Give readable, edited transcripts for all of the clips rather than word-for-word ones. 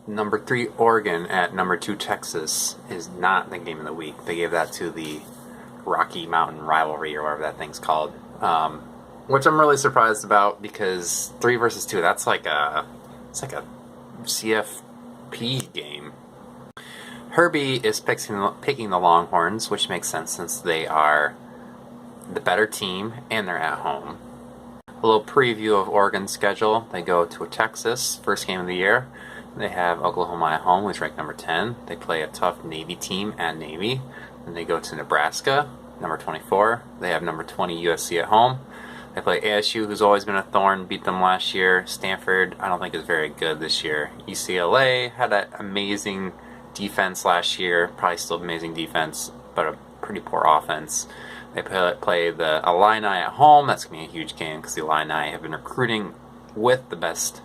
Number 3 Oregon at number 2 Texas is not the game of the week. They gave that to the Rocky Mountain rivalry or whatever that thing's called, which I'm really surprised about because 3 versus 2, it's like a CFP game. Herbie is picking the Longhorns, which makes sense since they are the better team and they're at home. A little preview of Oregon's schedule. They go to Texas, first game of the year. They have Oklahoma at home, which is ranked number 10. They play a tough Navy team at Navy. Then they go to Nebraska, number 24. They have number 20 USC at home. They play ASU, who's always been a thorn, beat them last year. Stanford, I don't think is very good this year. UCLA had an amazing defense last year, probably still amazing defense, but a pretty poor offense. They play the Illini at home. That's going to be a huge game because the Illini have been recruiting with the best.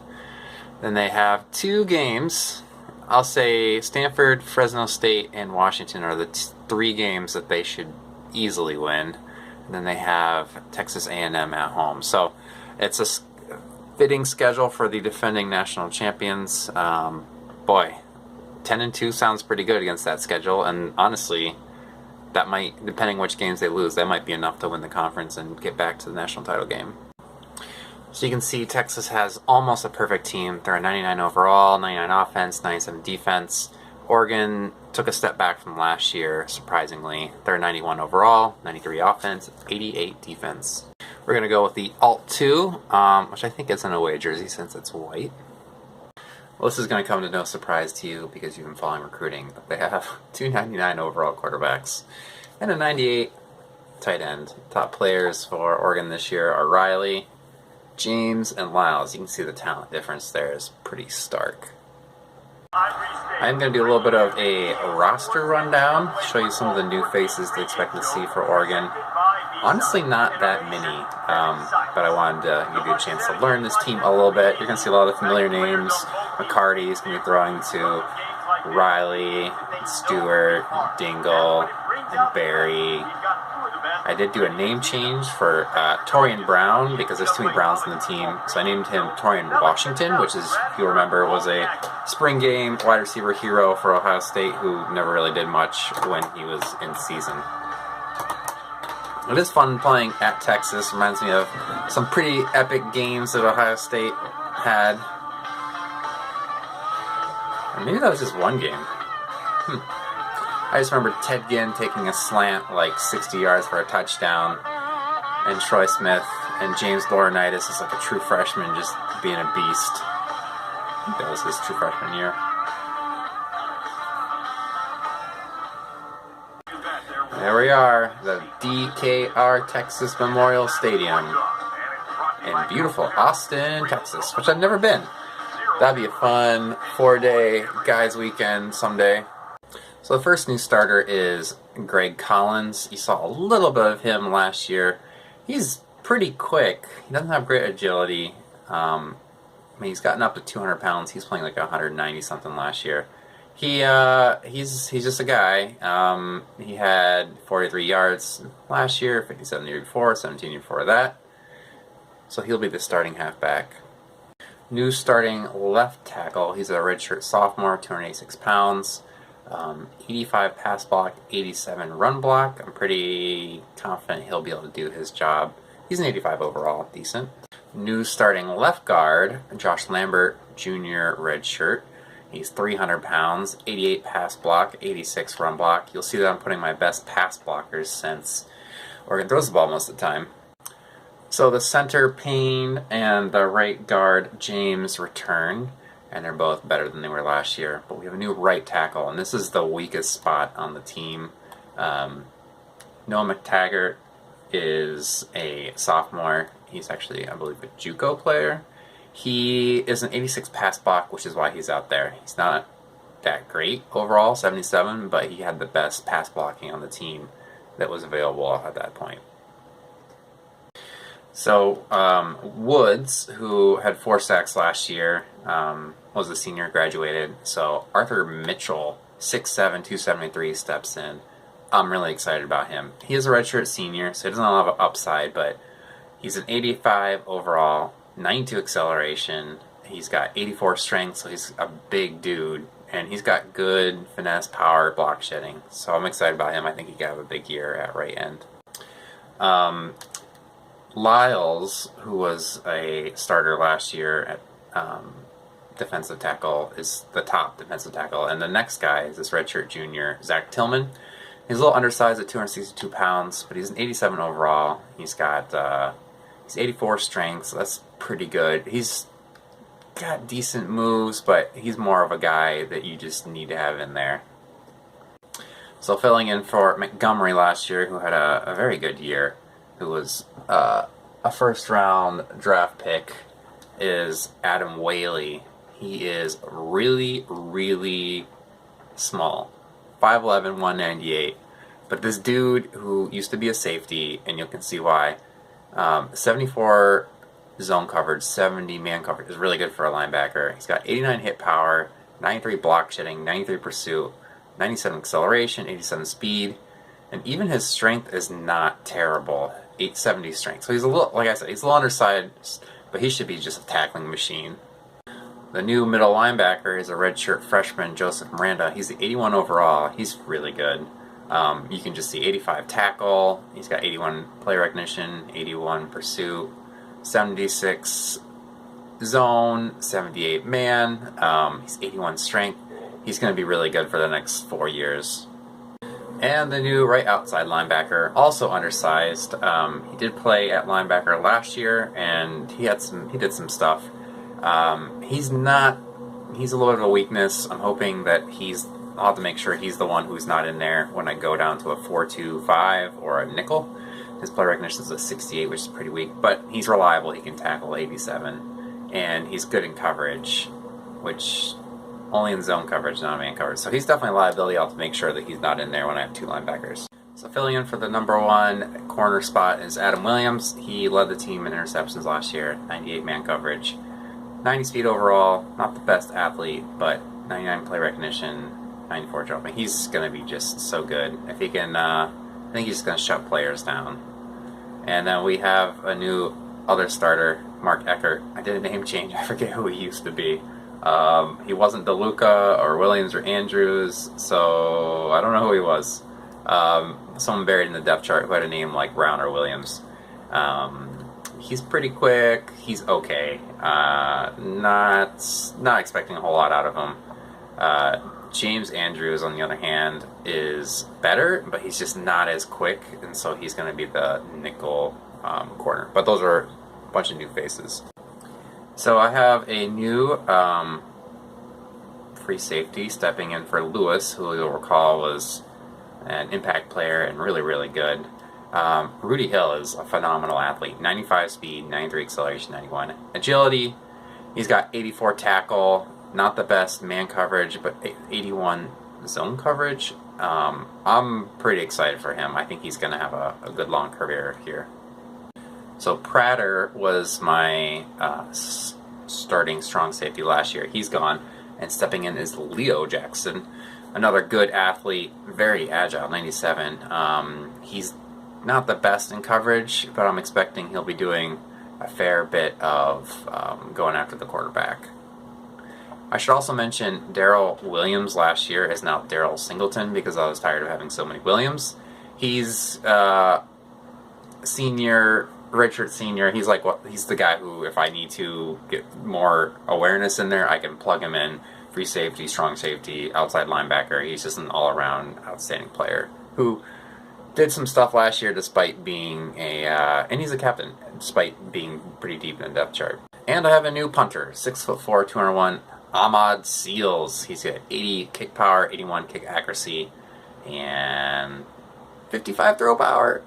Then they have 2 games. I'll say Stanford, Fresno State, and Washington are the 3 games that they should easily win. And then they have Texas A&M at home. So it's a fitting schedule for the defending national champions. Boy, 10-2 sounds pretty good against that schedule. And honestly, that might, depending which games they lose, that might be enough to win the conference and get back to the national title game. So you can see Texas has almost a perfect team. They're a 99 overall, 99 offense, 97 defense. Oregon took a step back from last year, surprisingly. They're a 91 overall, 93 offense, 88 defense. We're going to go with the Alt 2, which I think is an away jersey since it's white. Well, this is going to come to no surprise to you because you've been following recruiting. But they have 2 99 overall quarterbacks and a 98 tight end. Top players for Oregon this year are Riley, James, and Lyles. You can see the talent difference there is pretty stark. I'm going to do a little bit of a roster rundown, show you some of the new faces to expect to see for Oregon. Honestly, not that many, but I wanted to give you a chance to learn this team a little bit. You're going to see a lot of familiar names. McCarty's going to be throwing to Riley, Stewart, Dingle, and Barry. I did do a name change for Torian Brown because there's too many Browns in the team. So I named him Torian Washington, which is, if you remember, was a spring game wide receiver hero for Ohio State who never really did much when he was in season. It is fun playing at Texas. Reminds me of some pretty epic games that Ohio State had. Or maybe that was just one game. I just remember Ted Ginn taking a slant like 60 yards for a touchdown, and Troy Smith and James Laurinaitis is like a true freshman just being a beast. I think that was his true freshman year. There we are, the DKR Texas Memorial Stadium in beautiful Austin, Texas, which I've never been. That'd be a fun 4-day guys weekend someday. So the first new starter is Greg Collins. You saw a little bit of him last year. He's pretty quick. He doesn't have great agility. He's gotten up to 200 pounds. He's playing like 190 something last year. He's just a guy. He had 43 yards last year, 57 the year before, 17 the year before that. So he'll be the starting halfback. New starting left tackle. He's a redshirt sophomore, 286 pounds. 85 pass block, 87 run block. I'm pretty confident he'll be able to do his job. He's an 85 overall, decent. New starting left guard, Josh Lambert, junior redshirt. He's 300 pounds, 88 pass block, 86 run block. You'll see that I'm putting my best pass blockers since Oregon throws the ball most of the time. So the center, Payne, and the right guard, James, return. And they're both better than they were last year. But we have a new right tackle, and this is the weakest spot on the team. Noah McTaggart is a sophomore. He's actually, I believe, a JUCO player. He is an 86 pass block, which is why he's out there. He's not that great overall, 77, but he had the best pass blocking on the team that was available at that point. So Woods, who had 4 sacks last year, was a senior, graduated. So Arthur Mitchell, 6'7", 273, steps in. I'm really excited about him. He is a redshirt senior, so he doesn't have an upside, but he's an 85 overall, 92 acceleration. He's got 84 strength, so he's a big dude. And he's got good finesse, power, block shedding. So I'm excited about him. I think he could have a big year at right end. Lyles, who was a starter last year at defensive tackle, is the top defensive tackle. And the next guy is this redshirt junior, Zach Tillman. He's a little undersized at 262 pounds, but he's an 87 overall. He's 84 strength, so that's pretty good. He's got decent moves, but he's more of a guy that you just need to have in there. So filling in for Montgomery last year, who had a very good year, who was a first-round draft pick, is Adam Whaley. He is really, really small. 5'11", 198. But this dude who used to be a safety, and you can see why, 74 zone coverage, 70 man coverage is really good for a linebacker. He's got 89 hit power, 93 block shedding, 93 pursuit, 97 acceleration, 87 speed, and even his strength is not terrible. 870 strength. So he's a little, like I said, he's a little undersized, but he should be just a tackling machine. The new middle linebacker is a redshirt freshman, Joseph Miranda. He's the 81 overall. He's really good. You can just see 85 tackle. He's got 81 play recognition, 81 pursuit, 76 zone, 78 man. He's 81 strength. He's going to be really good for the next 4 years. And the new right outside linebacker, also undersized. He did play at linebacker last year, and he did some stuff. He's a little bit of a weakness. I'm hoping that I'll have to make sure he's the one who's not in there when I go down to a 4-2-5 or a nickel. His play recognition is a 68, which is pretty weak, but he's reliable. He can tackle 87, and he's good in coverage, which only in zone coverage, not man coverage. So he's definitely a liability. I'll have to make sure that he's not in there when I have two linebackers. So filling in for the number one corner spot is Adam Williams. He led the team in interceptions last year, 98 man coverage, 90 speed overall, not the best athlete, but 99 play recognition, 94 dropping. He's going to be just so good. If he can, I think he's going to shut players down. And then we have a new other starter, Mark Eckert. I did a name change. I forget who he used to be. He wasn't DeLuca or Williams or Andrews, so I don't know who he was. Someone buried in the depth chart who had a name like Brown or Williams. He's pretty quick. He's okay. Not expecting a whole lot out of him. James Andrews, on the other hand, is better, but he's just not as quick, and so he's going to be the nickel corner. But those are a bunch of new faces. So I have a new free safety stepping in for Lewis, who you'll recall was an impact player and really, really good. Rudy Hill is a phenomenal athlete. 95 speed, 93 acceleration, 91 agility. He's got 84 tackle, not the best man coverage, but 81 zone coverage. I'm pretty excited for him. I think he's going to have a good long career here. So Prater was my starting strong safety last year. He's gone, and stepping in is Leo Jackson, another good athlete, very agile, 97. He's not the best in coverage, but I'm expecting he'll be doing a fair bit of going after the quarterback. I should also mention Daryl Williams last year is now Daryl Singleton because I was tired of having so many Williams. He's senior, redshirt senior. He's the guy who, if I need to get more awareness in there, I can plug him in. Free safety, strong safety, outside linebacker. He's just an all-around outstanding player who did some stuff last year despite being and he's a captain, despite being pretty deep in the depth chart. And I have a new punter, 6'4", 201, Ahmad Seals. He's got 80 kick power, 81 kick accuracy, and 55 throw power.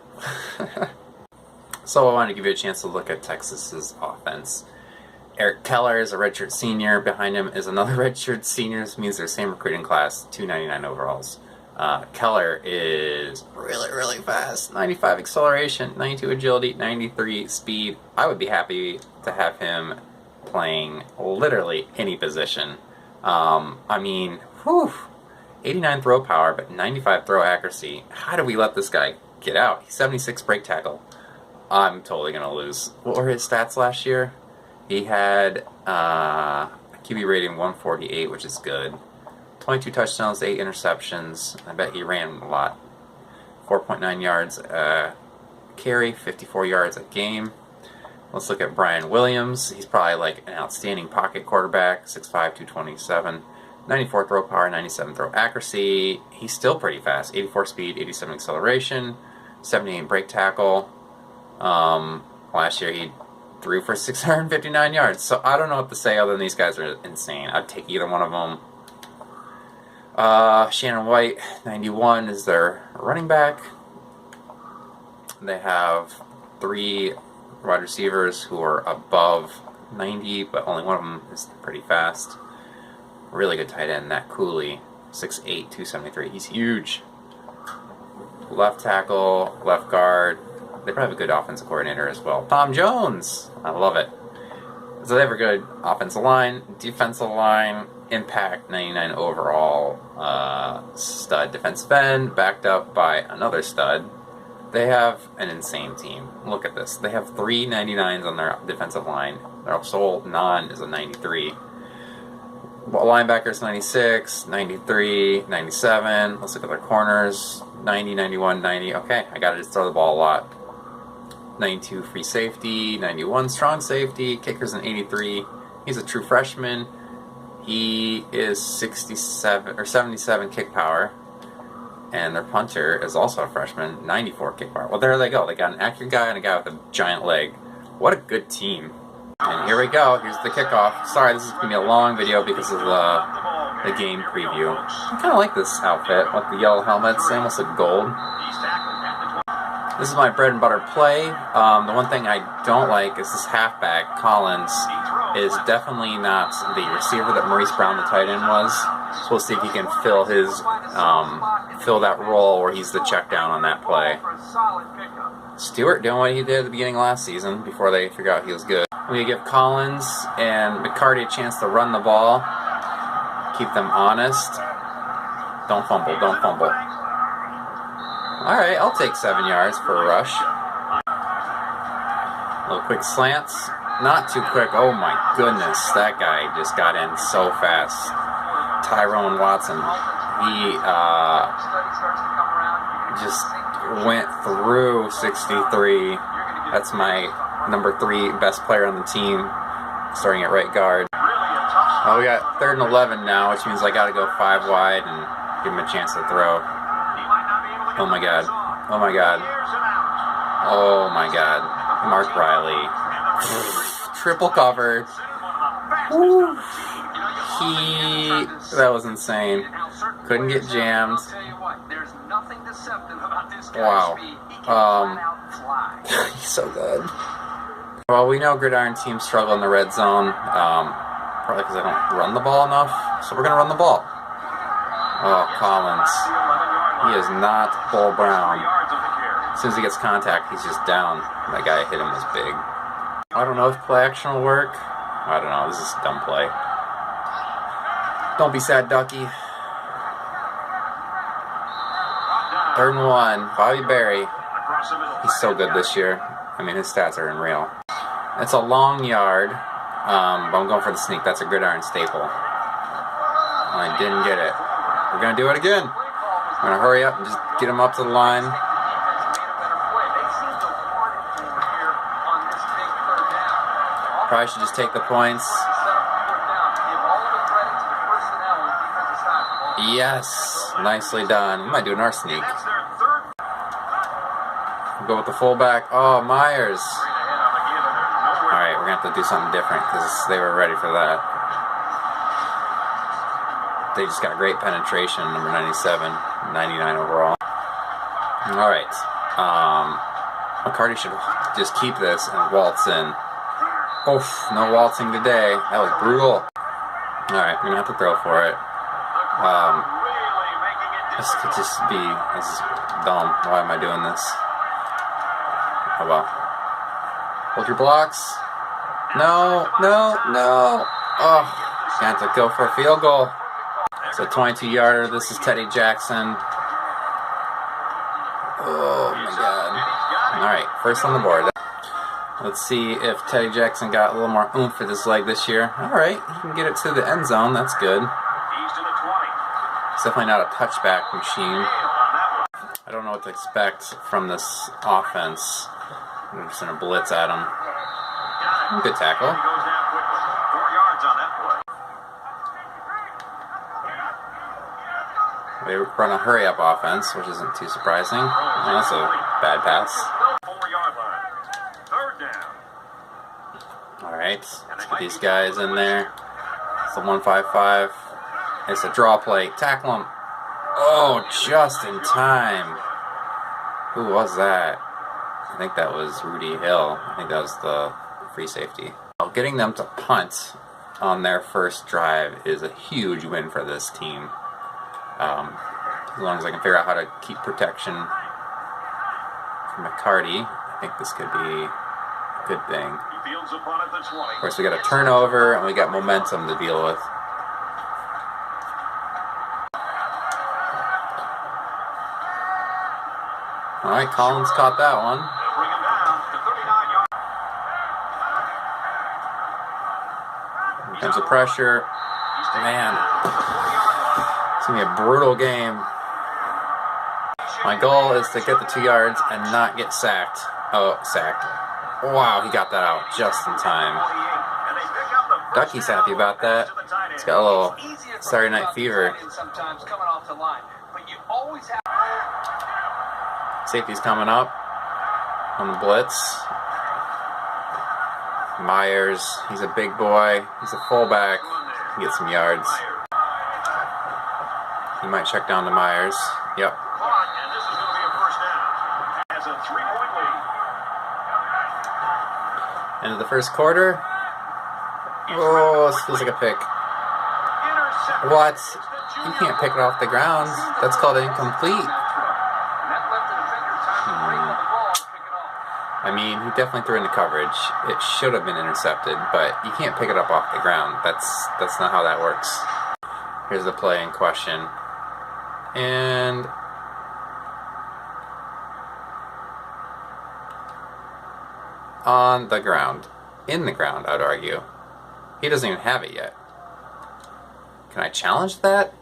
So I wanted to give you a chance to look at Texas's offense. Eric Keller is a redshirt senior. Behind him is another redshirt senior. This means they're same recruiting class, 299 overalls. Keller is really, really fast. 95 acceleration, 92 agility, 93 speed. I would be happy to have him playing literally any position. 89 throw power, but 95 throw accuracy. How do we let this guy get out? He's 76 break tackle. I'm totally going to lose. What were his stats last year? He had a QB rating 148, which is good. 22 touchdowns, 8 interceptions. I bet he ran a lot. 4.9 yards a carry, 54 yards a game. Let's look at Brian Williams. He's probably like an outstanding pocket quarterback. 6'5", 227. 94 throw power, 97 throw accuracy. He's still pretty fast. 84 speed, 87 acceleration, 78 break tackle. Last year he threw for 659 yards. So I don't know what to say other than these guys are insane. I'd take either one of them. Shannon White, 91, is their running back. They have 3 wide receivers who are above 90, but only one of them is pretty fast. Really good tight end, Nat Cooley, 6'8", 273. He's huge. Left tackle, left guard. They probably have a good offensive coordinator as well. Tom Jones, I love it. So they have a good offensive line, defensive line, impact 99 overall, stud defensive end, backed up by another stud. They have an insane team. Look at this. They have 3 99s on their defensive line. Their sole non is a 93. Linebackers 96, 93, 97. Let's look at their corners. 90, 91, 90. Okay, I gotta just throw the ball a lot. 92 free safety, 91 strong safety. Kicker's an 83. He's a true freshman. He is 67 or 77 kick power. And their punter is also a freshman, 94 kick power. Well, there they go. They got an accurate guy and a guy with a giant leg. What a good team. And here we go. Here's the kickoff. Sorry, this is going to be a long video because of the game preview. I kind of like this outfit with the yellow helmets. They almost look gold. This is my bread and butter play. The one thing I don't like is this halfback, Collins, is definitely not the receiver that Maurice Brown, the tight end, was. So we'll see if he can fill his fill that role where he's the check down on that play. Stewart doing what he did at the beginning of last season before they figured out he was good. We give Collins and McCarty a chance to run the ball, keep them honest. Don't fumble, don't fumble. Alright, I'll take 7 yards for a rush. Little quick slants. Not too quick. Oh my goodness, that guy just got in so fast. Tyrone Watson. He just went through 63. That's my number 3 best player on the team, starting at right guard. Oh, we got 3rd and 11 now, which means I got to go 5 wide and give him a chance to throw. Oh my god. Oh my god. Oh my god. Mark Riley. Triple covered. Woo. That was insane. Couldn't get jammed. Wow. He's so good. Well, we know gridiron teams struggle in the red zone, probably because they don't run the ball enough, so we're going to run the ball. Oh, Collins. He is not Bull Brown. As soon as he gets contact, he's just down. That guy hit him was big. I don't know if play action will work. I don't know. This is a dumb play. Don't be sad, Ducky. 3rd and 1. Bobby Berry. He's so good this year. I mean, his stats are unreal. It's a long yard, but I'm going for the sneak. That's a gridiron staple. I didn't get it. We're going to do it again. I'm going to hurry up and just get him up to the line. Probably should just take the points. Yes, nicely done. We might do an R sneak. We'll go with the fullback. Oh, Myers. Alright, we're going to have to do something different because they were ready for that. They just got great penetration, number 97, 99 overall. Alright. McCarty should just keep this and waltz in. Oof, no waltzing today. That was brutal. Alright, we're going to have to throw for it. This could just be... This is dumb. Why am I doing this? Oh well. Hold your blocks. No, no, no. Oh, got to go for a field goal. It's a 22-yarder. This is Teddy Jackson. Oh my god. Alright, first on the board. Let's see if Teddy Jackson got a little more oomph for this leg this year. Alright, he can get it to the end zone. That's good. It's definitely not a touchback machine. I don't know what to expect from this offense. I'm just going to blitz at him. Good tackle. They run a hurry-up offense, which isn't too surprising. Oh, that's a bad pass. Alright, let's get these guys in there. It's the 1-5-5. It's a draw play. Tackle him. Oh, just in time. Who was that? I think that was Rudy Hill. I think that was the free safety. Getting them to punt on their first drive is a huge win for this team. As long as I can figure out how to keep protection from McCarty, I think this could be a good thing. Of course, we got a turnover and we got momentum to deal with. Alright, Collins caught that one. Here comes the pressure. Man, it's going to be a brutal game. My goal is to get the 2 yards and not get sacked. Oh, sacked. Wow, he got that out just in time. Ducky's happy about that. He's got a little Saturday Night Fever. Safety's coming up on the blitz. Myers, he's a big boy. He's a fullback. He can get some yards. He might check down to Myers. Yep. End of the first quarter. Oh, this feels like a pick. What? You can't pick it off the ground. That's called incomplete. I mean, he definitely threw into coverage. It should have been intercepted, but you can't pick it up off the ground. That's not how that works. Here's the play in question. And on the ground. In the ground, I'd argue. He doesn't even have it yet. Can I challenge that?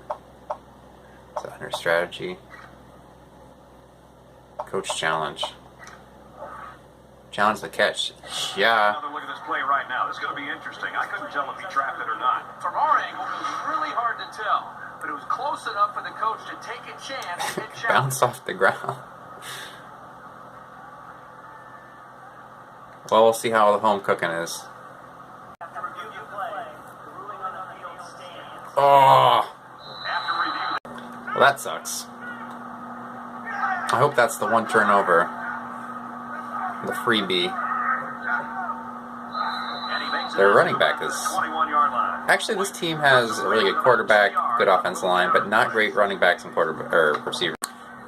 Is that under strategy? Coach challenge. Challenge the catch. Yeah. Another look at this play right now. This is going to be interesting. I couldn't tell if he trapped it or not. From our angle, it was really hard to tell, but it was close enough for the coach to take a chance and bounce off the ground. Well, we'll see how the home cooking is. Oh. Well, that sucks. I hope that's the one turnover. The freebie. Their running back is... Actually, this team has a really good quarterback, good offensive line, but not great running backs and receivers.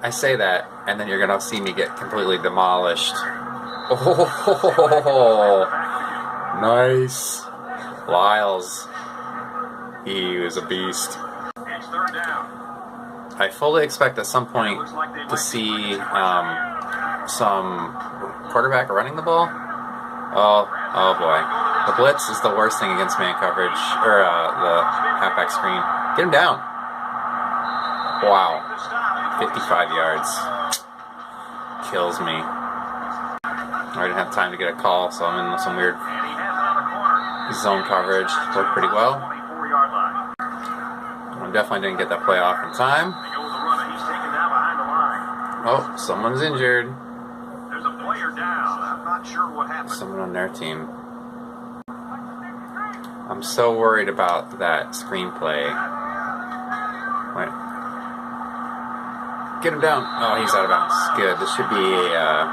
I say that, and then you're going to see me get completely demolished. Oh, nice. Lyles. He was a beast. I fully expect at some point to see some quarterback running the ball. Oh boy. The blitz is the worst thing against man coverage, or the halfback screen. Get him down. Wow. 55 yards. Kills me. I didn't have time to get a call, so I'm in some weird zone coverage. Worked pretty well. I definitely didn't get that play off in time. Oh, someone's injured. There's a player down. I'm not sure what happened. Someone on their team. I'm so worried about that screenplay. Wait. Get him down. Oh, he's out of bounds. Good. This should be a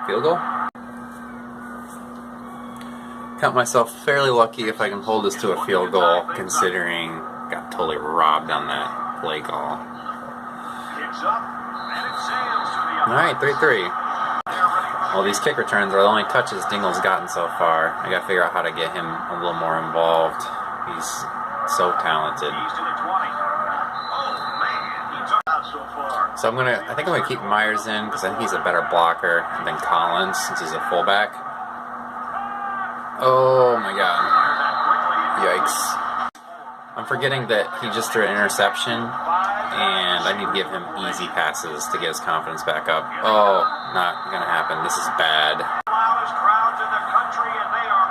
field goal. Count myself fairly lucky if I can hold this to a field goal, considering got totally robbed on that play call. Alright, 3-3. Well, these kick returns are the only touches Dingle's gotten so far. I gotta figure out how to get him a little more involved. He's so talented. So I think I'm gonna keep Myers in because I think he's a better blocker than Collins since he's a fullback. Oh my god. Yikes. I'm forgetting that he just threw an interception, and I need to give him easy passes to get his confidence back up. Oh, not gonna happen. This is bad.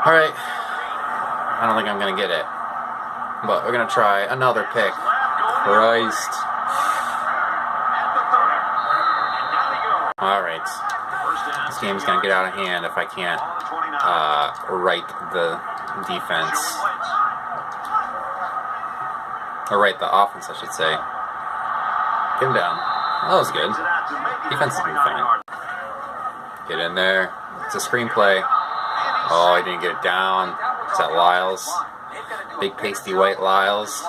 Alright. I don't think I'm gonna get it. But we're gonna try another pick. Christ. Alright. This game's gonna get out of hand if I can't right the defense. Or right the offense, I should say. Get him down. That was good. Defense has been fine. Get in there. It's a screenplay. Oh, I didn't get it down. Is that Lyles? Big pasty white Lyles.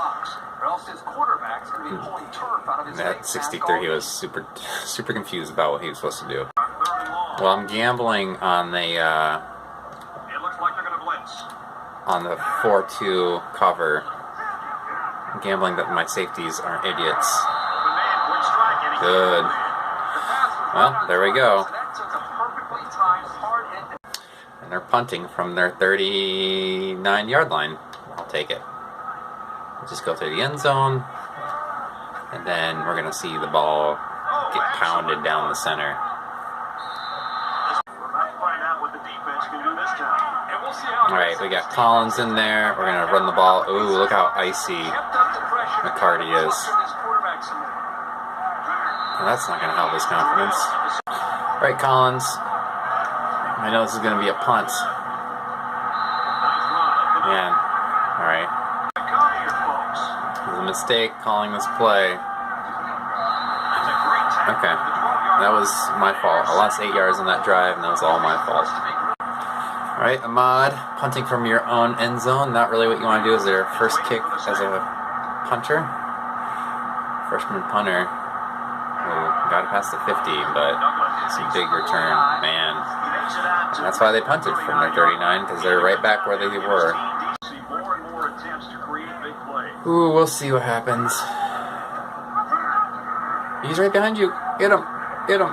At 63, he was super confused about what he was supposed to do. Well, I'm gambling on the 4-2 cover. I'm gambling that my safeties aren't idiots. Good. Well, there we go. And they're punting from their 39-yard line. I'll take it. Just go through the end zone, and then we're going to see the ball get pounded down the center. Alright, we got Collins in there. We're going to run the ball. Ooh, look how icy McCarty is. Well, that's not going to help his confidence. Alright, Collins. I know this is going to be a punt. Man. Alright. It was a mistake calling this play. Okay. That was my fault. I lost 8 yards on that drive, and that was all my fault. Alright, Ahmad, punting from your own end zone. Not really what you want to do as your first kick as a punter. Freshman punter. Got it past the 50, but it's a big return. Man. And that's why they punted from their 39, because they're right back where they were. Ooh, we'll see what happens. He's right behind you. Get him. Get him.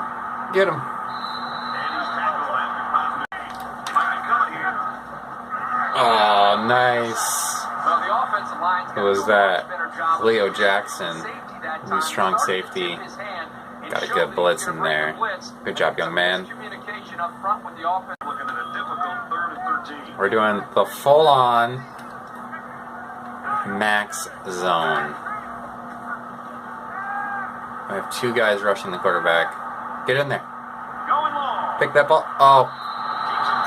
Get him. Oh, nice. Who was that? Leo Jackson. New strong safety. Got a good blitz in there. Good job, young man. We're doing the full-on max zone. I have 2 guys rushing the quarterback. Get in there. Pick that ball. Oh.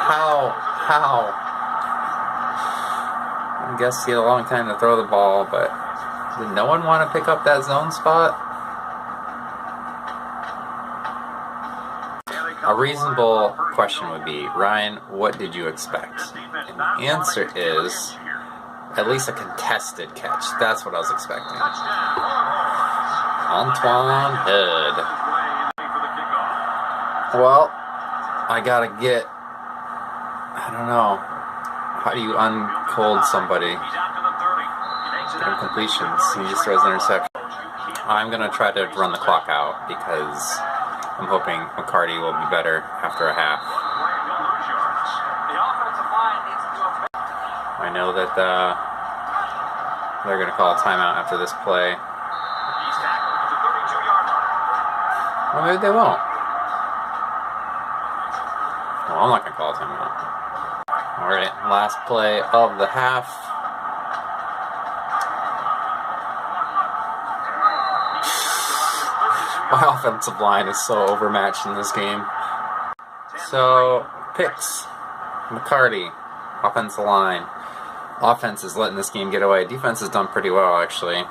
How? I guess he had a long time to throw the ball, but did no one want to pick up that zone spot? A reasonable question would be, Ryan, what did you expect? And the answer is at least a contested catch. That's what I was expecting. Antoine Hood. Well, I gotta get, I don't know, how do you uncold somebody? Get him completions. He just throws an interception. I'm gonna try to run the clock out because I'm hoping McCarty will be better after a half. I know that they're gonna call a timeout after this play. Well, maybe they won't. Well, I'm not going to call a timeout. Alright, last play of the half. My offensive line is so overmatched in this game. So, picks. McCarty. Offensive line. Offense is letting this game get away. Defense has done pretty well, actually.